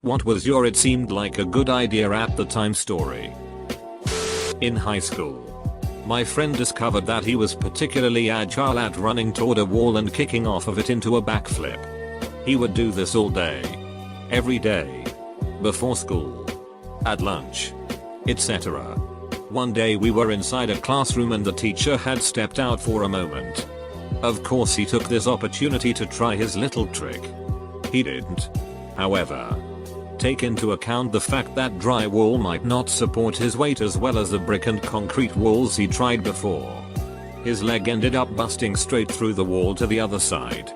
What was your "it seemed like a good idea at the time" story? In high school, my friend discovered that he was particularly agile at running toward a wall and kicking off of it into a backflip. He would do this all day, every day, before school, at lunch, etc. One day we were inside a classroom and the teacher had stepped out for a moment. Of course he took this opportunity to try his little trick. He didn't, however, take into account the fact that drywall might not support his weight as well as the brick and concrete walls he tried before. His leg ended up busting straight through the wall to the other side,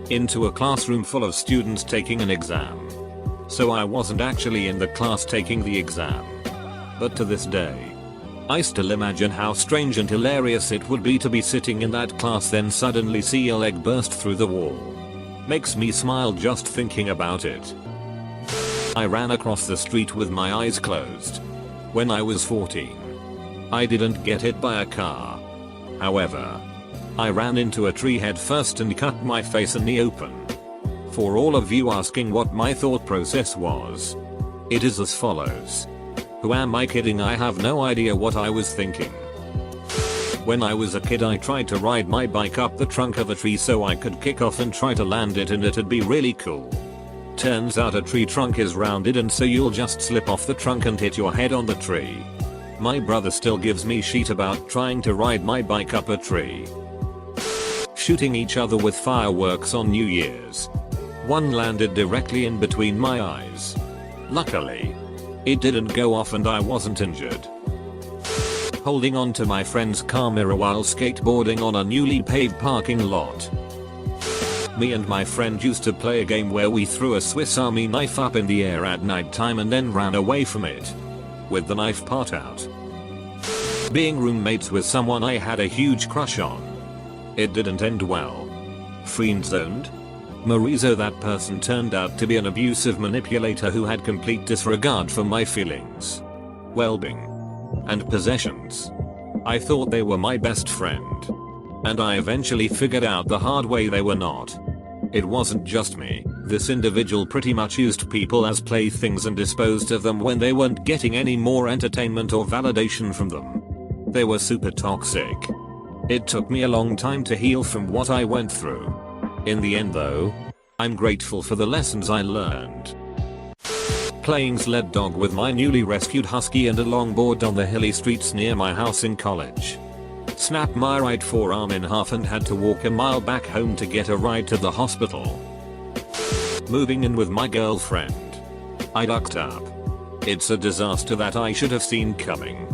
into a classroom full of students taking an exam. So I wasn't actually in the class taking the exam. But to this day, I still imagine how strange and hilarious it would be to be sitting in that class then suddenly see a leg burst through the wall. Makes me smile just thinking about it. I ran across the street with my eyes closed. When I was 14. I didn't get hit by a car. However, I ran into a tree head first and cut my face in the open. For all of you asking what my thought process was, it is as follows. Who am I kidding? I have no idea what I was thinking. When I was a kid I tried to ride my bike up the trunk of a tree so I could kick off and try to land it and it'd be really cool. Turns out a tree trunk is rounded and so you'll just slip off the trunk and hit your head on the tree. My brother still gives me shit about trying to ride my bike up a tree. Shooting each other with fireworks on New Year's. One landed directly in between my eyes. Luckily, it didn't go off and I wasn't injured. Holding on to my friend's car mirror while skateboarding on a newly paved parking lot. Me and my friend used to play a game where we threw a Swiss Army knife up in the air at night time and then ran away from it, with the knife part out. Being roommates with someone I had a huge crush on. It didn't end well. Friend-zoned? Marizo, that person turned out to be an abusive manipulator who had complete disregard for my feelings, well-being, and possessions. I thought they were my best friend. And I eventually figured out the hard way they were not. It wasn't just me. This individual pretty much used people as playthings and disposed of them when they weren't getting any more entertainment or validation from them. They were super toxic. It took me a long time to heal from what I went through. In the end though, I'm grateful for the lessons I learned. Playing sled dog with my newly rescued husky and a longboard on the hilly streets near my house in college. Snapped my right forearm in half and had to walk a mile back home to get a ride to the hospital. Moving in with my girlfriend. I ducked up. It's a disaster that I should have seen coming.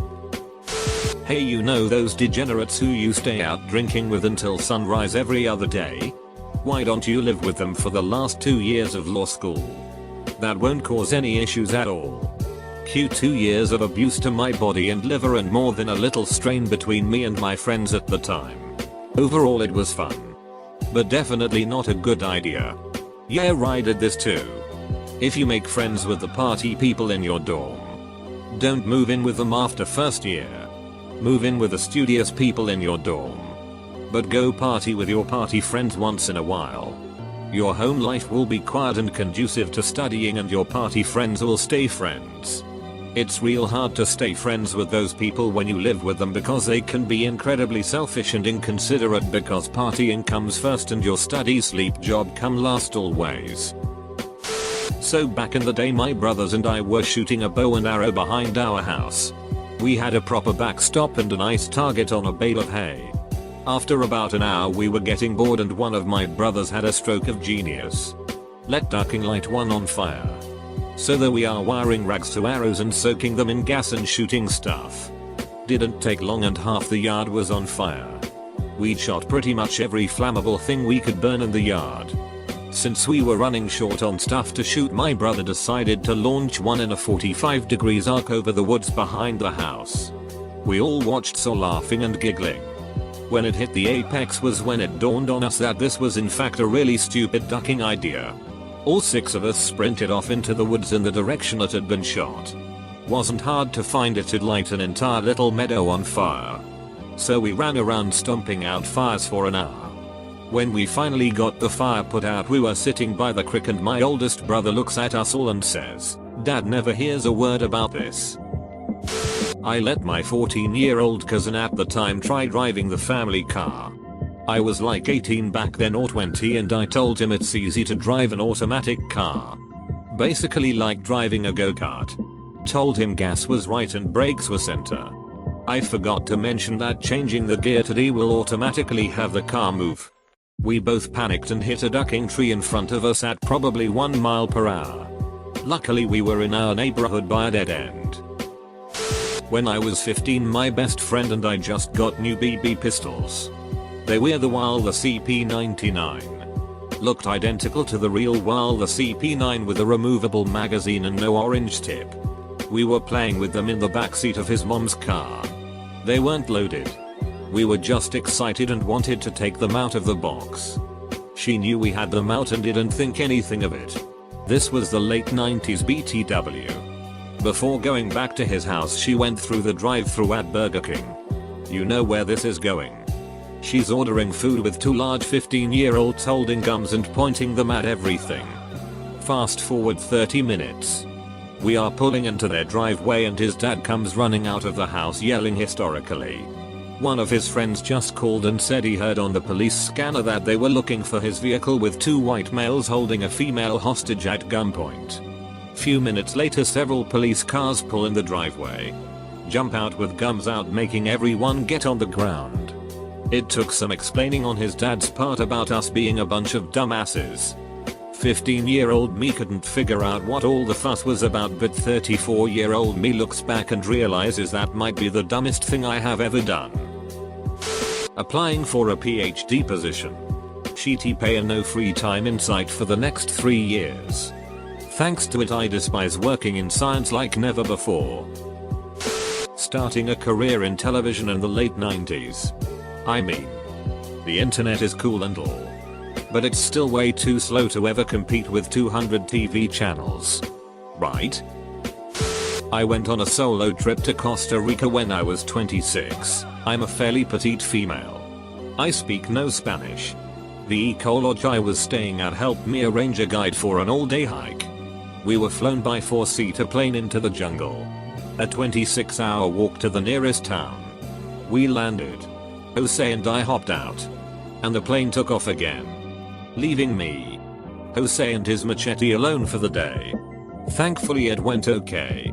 Hey, you know those degenerates who you stay out drinking with until sunrise every other day? Why don't you live with them for the last 2 years of law school? That won't cause any issues at all. Cue 2 years of abuse to my body and liver and more than a little strain between me and my friends at the time. Overall it was fun. But definitely not a good idea. Yeah, I did this too. If you make friends with the party people in your dorm, don't move in with them after first year. Move in with the studious people in your dorm. But go party with your party friends once in a while. Your home life will be quiet and conducive to studying and your party friends will stay friends. It's real hard to stay friends with those people when you live with them because they can be incredibly selfish and inconsiderate because partying comes first and your study sleep job come last always. So back in the day my brothers and I were shooting a bow and arrow behind our house. We had a proper backstop and a nice target on a bale of hay. After about an hour we were getting bored and one of my brothers had a stroke of genius. Let ducking light one on fire. So there we are wiring rags to arrows and soaking them in gas and shooting stuff. Didn't take long and half the yard was on fire. We'd shot pretty much every flammable thing we could burn in the yard. Since we were running short on stuff to shoot, my brother decided to launch one in a 45 degrees arc over the woods behind the house. We all watched, so laughing and giggling. When it hit the apex was when it dawned on us that this was in fact a really stupid ducking idea. All 6 of us sprinted off into the woods in the direction it had been shot. Wasn't hard to find, it had light an entire little meadow on fire. So we ran around stomping out fires for an hour. When we finally got the fire put out, we were sitting by the creek and my oldest brother looks at us all and says, "Dad never hears a word about this." I let my 14-year-old cousin at the time try driving the family car. I was like 18 back then or 20, and I told him it's easy to drive an automatic car. Basically like driving a go-kart. Told him gas was right and brakes were center. I forgot to mention that changing the gear to D will automatically have the car move. We both panicked and hit a ducking tree in front of us at probably 1 mile per hour. Luckily we were in our neighborhood by a dead end. When I was 15, my best friend and I just got new BB pistols. They were the Wilder CP99. Looked identical to the real Wilder CP9 with a removable magazine and no orange tip. We were playing with them in the backseat of his mom's car. They weren't loaded. We were just excited and wanted to take them out of the box. She knew we had them out and didn't think anything of it. This was the late 90s BTW. Before going back to his house, she went through the drive-thru at Burger King. You know where this is going. She's ordering food with 2 large 15-year-olds holding gums and pointing them at everything. Fast forward 30 minutes. We are pulling into their driveway and his dad comes running out of the house yelling hysterically. One of his friends just called and said he heard on the police scanner that they were looking for his vehicle with 2 white males holding a female hostage at gunpoint. Few minutes later, several police cars pull in the driveway. Jump out with guns out, making everyone get on the ground. It took some explaining on his dad's part about us being a bunch of dumbasses. 15-year-old me couldn't figure out what all the fuss was about, but 34-year-old me looks back and realizes that might be the dumbest thing I have ever done. Applying for a PhD position. Shitty pay and no free time in sight for the next 3 years. Thanks to it, I despise working in science like never before. Starting a career in television in the late 90s. I mean, the internet is cool and all, but it's still way too slow to ever compete with 200 TV channels. Right? I went on a solo trip to Costa Rica when I was 26. I'm a fairly petite female. I speak no Spanish. The eco-lodge I was staying at helped me arrange a guide for an all-day hike. We were flown by 4-seater plane into the jungle. A 26-hour walk to the nearest town. We landed. Jose and I hopped out. And the plane took off again, leaving me, Jose and his machete alone for the day. Thankfully it went okay.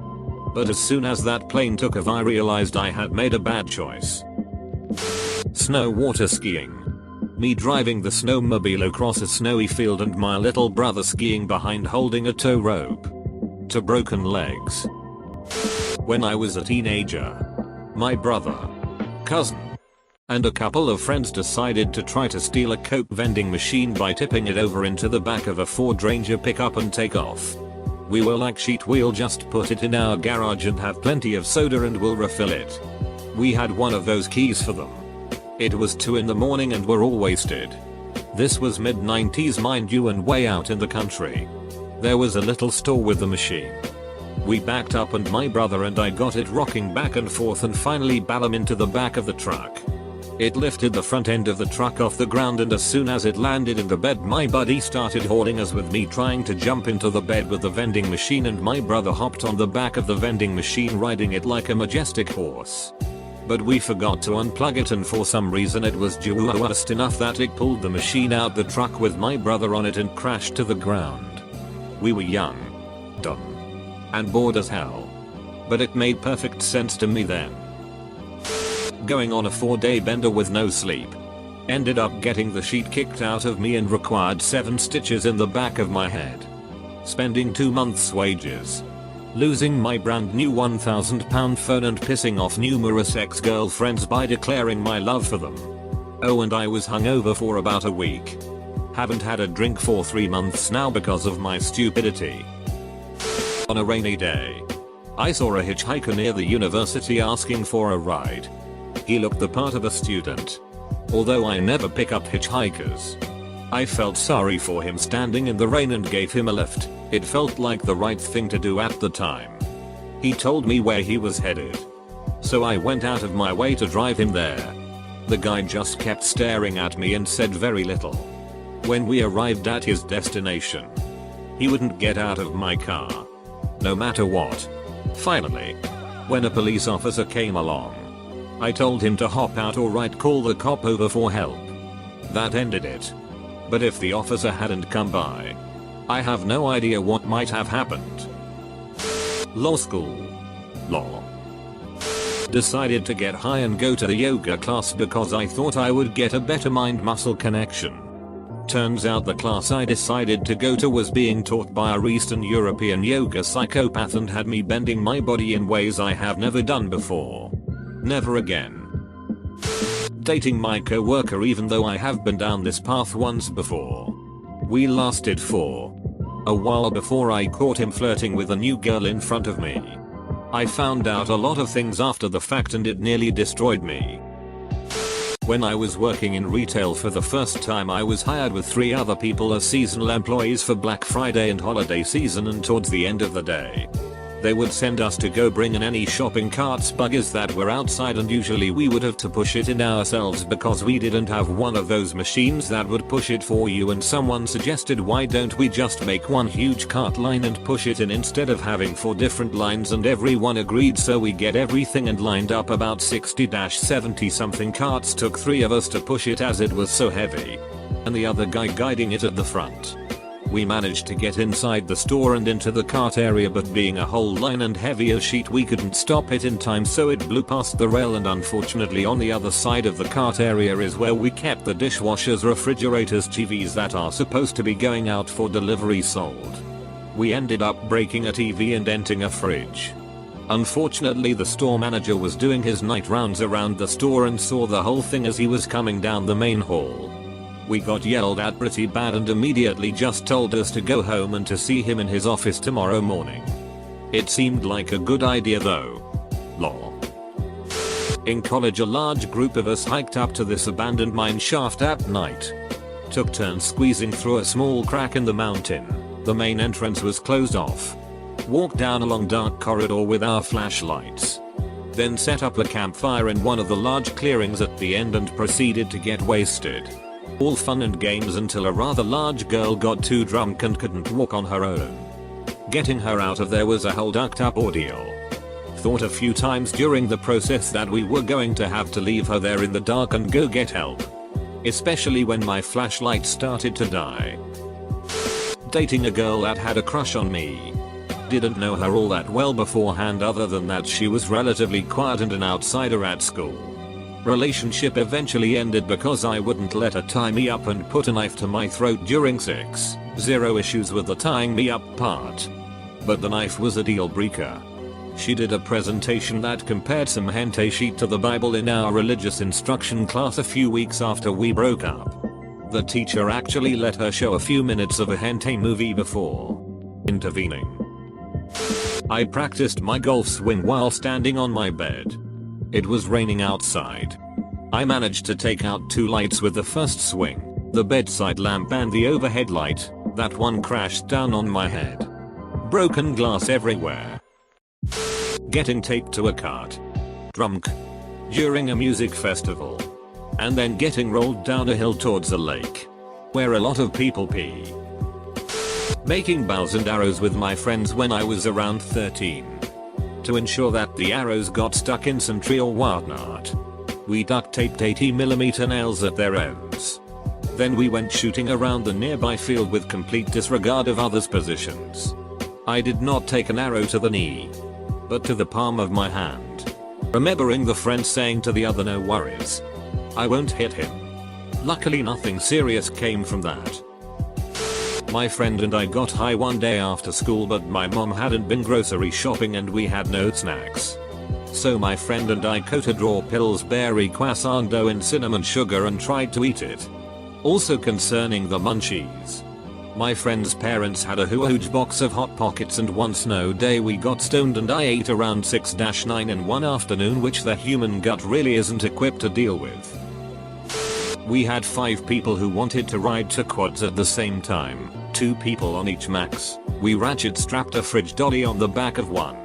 But as soon as that plane took off, I realized I had made a bad choice. Snow water skiing. Me driving the snowmobile across a snowy field and my little brother skiing behind holding a tow rope. To broken legs. When I was a teenager, my brother, cousin, and a couple of friends decided to try to steal a Coke vending machine by tipping it over into the back of a Ford Ranger pickup and take off. We were like, "Shit, we'll just put it in our garage and have plenty of soda and we'll refill it." We had one of those keys for them. It was 2 in the morning and we're all wasted. This was mid-90s, mind you, and way out in the country. There was a little store with the machine. We backed up and my brother and I got it rocking back and forth and finally ballum into the back of the truck. It lifted the front end of the truck off the ground, and as soon as it landed in the bed, my buddy started hauling us, with me trying to jump into the bed with the vending machine, and my brother hopped on the back of the vending machine riding it like a majestic horse. But we forgot to unplug it, and for some reason it was just enough that it pulled the machine out the truck with my brother on it and crashed to the ground. We were young, dumb, and bored as hell. But it made perfect sense to me then. Going on a 4-day bender with no sleep. Ended up getting the sheet kicked out of me and required 7 stitches in the back of my head. Spending 2 months' wages. Losing my brand new £1,000 phone and pissing off numerous ex-girlfriends by declaring my love for them. Oh, and I was hungover for about a week. Haven't had a drink for 3 months now because of my stupidity. On a rainy day, I saw a hitchhiker near the university asking for a ride. He looked the part of a student. Although I never pick up hitchhikers, I felt sorry for him standing in the rain and gave him a lift. It felt like the right thing to do at the time. He told me where he was headed, so I went out of my way to drive him there. The guy just kept staring at me and said very little. When we arrived at his destination, he wouldn't get out of my car, no matter what. Finally, when a police officer came along, I told him to hop out or I'd call the cop over for help. That ended it. But if the officer hadn't come by, I have no idea what might have happened. Law school. Law. Decided to get high and go to the yoga class because I thought I would get a better mind-muscle connection. Turns out the class I decided to go to was being taught by a Eastern European yoga psychopath and had me bending my body in ways I have never done before. Never again. Dating my co-worker even though I have been down this path once before. We lasted for a while before I caught him flirting with a new girl in front of me. I found out a lot of things after the fact and it nearly destroyed me. When I was working in retail for the first time, I was hired with 3 other people as seasonal employees for Black Friday and holiday season, and towards the end of the day, they would send us to go bring in any shopping carts buggers that were outside, and usually we would have to push it in ourselves because we didn't have one of those machines that would push it for you, and someone suggested why don't we just make one huge cart line and push it in instead of having 4 different lines, and everyone agreed, so we get everything and lined up about 60-70 something carts. Took 3 of us to push it as it was so heavy, and the other guy guiding it at the front. We managed to get inside the store and into the cart area, but being a whole line and heavy as sheet we couldn't stop it in time, so it blew past the rail, and unfortunately on the other side of the cart area is where we kept the dishwashers, refrigerators, TVs that are supposed to be going out for delivery sold. We ended up breaking a TV and denting a fridge. Unfortunately the store manager was doing his night rounds around the store and saw the whole thing as he was coming down the main hall. We got yelled at pretty bad and immediately just told us to go home and to see him in his office tomorrow morning. It seemed like a good idea though. Lol. In college a large group of us hiked up to this abandoned mine shaft at night. Took turns squeezing through a small crack in the mountain. The main entrance was closed off. Walked down a long dark corridor with our flashlights. Then set up a campfire in one of the large clearings at the end and proceeded to get wasted. All fun and games until a rather large girl got too drunk and couldn't walk on her own. Getting her out of there was a whole ducked up ordeal. Thought a few times during the process that we were going to have to leave her there in the dark and go get help. Especially when my flashlight started to die. Dating a girl that had a crush on me. Didn't know her all that well beforehand, other than that she was relatively quiet and an outsider at school. Relationship eventually ended because I wouldn't let her tie me up and put a knife to my throat during sex. Zero issues with the tying me up part. But the knife was a deal breaker. She did a presentation that compared some hentai sheet to the Bible in our religious instruction class a few weeks after we broke up. The teacher actually let her show a few minutes of a hentai movie before intervening. I practiced my golf swing while standing on my bed. It was raining outside. I managed to take out 2 lights with the first swing, the bedside lamp and the overhead light. That one crashed down on my head. Broken glass everywhere. Getting taped to a cart. Drunk. During a music festival. And then getting rolled down a hill towards a lake. Where a lot of people pee. Making bows and arrows with my friends when I was around 13. To ensure that the arrows got stuck in some tree or whatnot. We duct taped 80mm nails at their ends. Then we went shooting around the nearby field with complete disregard of others' positions. I did not take an arrow to the knee, but to the palm of my hand. Remembering the friend saying to the other, "No worries, I won't hit him." Luckily nothing serious came from that. My friend and I got high one day after school, but my mom hadn't been grocery shopping and we had no snacks. So my friend and I coated raw Pillsbury croissant dough in cinnamon sugar and tried to eat it. Also concerning the munchies. My friend's parents had a huge box of Hot Pockets, and one snow day we got stoned and I ate around 6-9 in one afternoon, which the human gut really isn't equipped to deal with. We had 5 people who wanted to ride 2 quads at the same time, 2 people on each max. We ratchet strapped a fridge dolly on the back of one,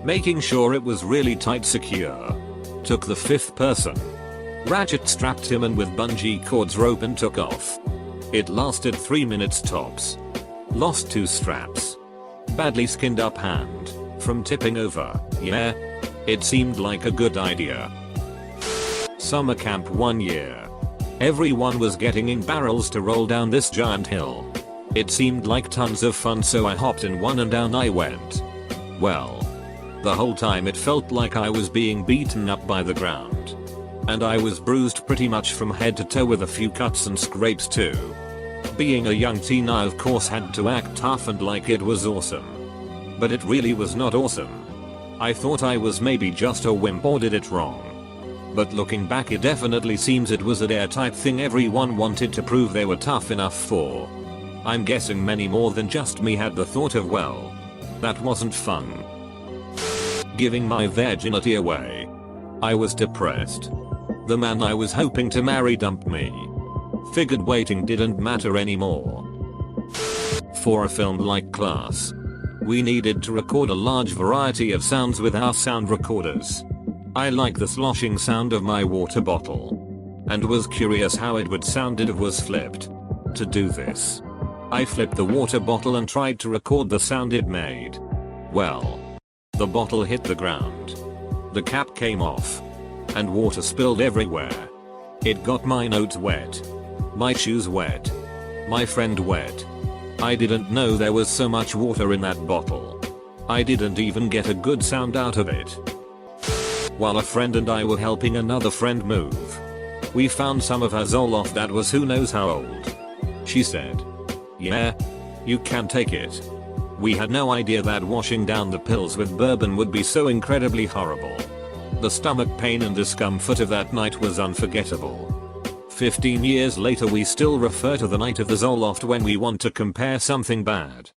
making sure it was really tight secure. Took the 5th person. Ratchet strapped him in with bungee cords rope and took off. It lasted 3 minutes tops. Lost 2 straps. Badly skinned up hand. From tipping over, yeah. It seemed like a good idea. Summer camp one year. Everyone was getting in barrels to roll down this giant hill. It seemed like tons of fun, so I hopped in one and down I went. Well, the whole time it felt like I was being beaten up by the ground. And I was bruised pretty much from head to toe with a few cuts and scrapes too. Being a young teen, I of course had to act tough and like it was awesome. But it really was not awesome. I thought I was maybe just a wimp or did it wrong. But looking back, it definitely seems it was a dare type thing everyone wanted to prove they were tough enough for. I'm guessing many more than just me had the thought of, well, that wasn't fun. Giving my virginity away. I was depressed. The man I was hoping to marry dumped me. Figured waiting didn't matter anymore. For a film like Class, we needed to record a large variety of sounds with our sound recorders. I like the sloshing sound of my water bottle, and was curious how it would sound if it was flipped. To do this, I flipped the water bottle and tried to record the sound it made. Well, the bottle hit the ground. The cap came off, and water spilled everywhere. It got my notes wet, my shoes wet, my friend wet. I didn't know there was so much water in that bottle. I didn't even get a good sound out of it. While a friend and I were helping another friend move, we found some of her Zoloft that was who knows how old. She said, "Yeah, you can take it." We had no idea that washing down the pills with bourbon would be so incredibly horrible. The stomach pain and discomfort of that night was unforgettable. 15 years later, we still refer to the night of the Zoloft when we want to compare something bad.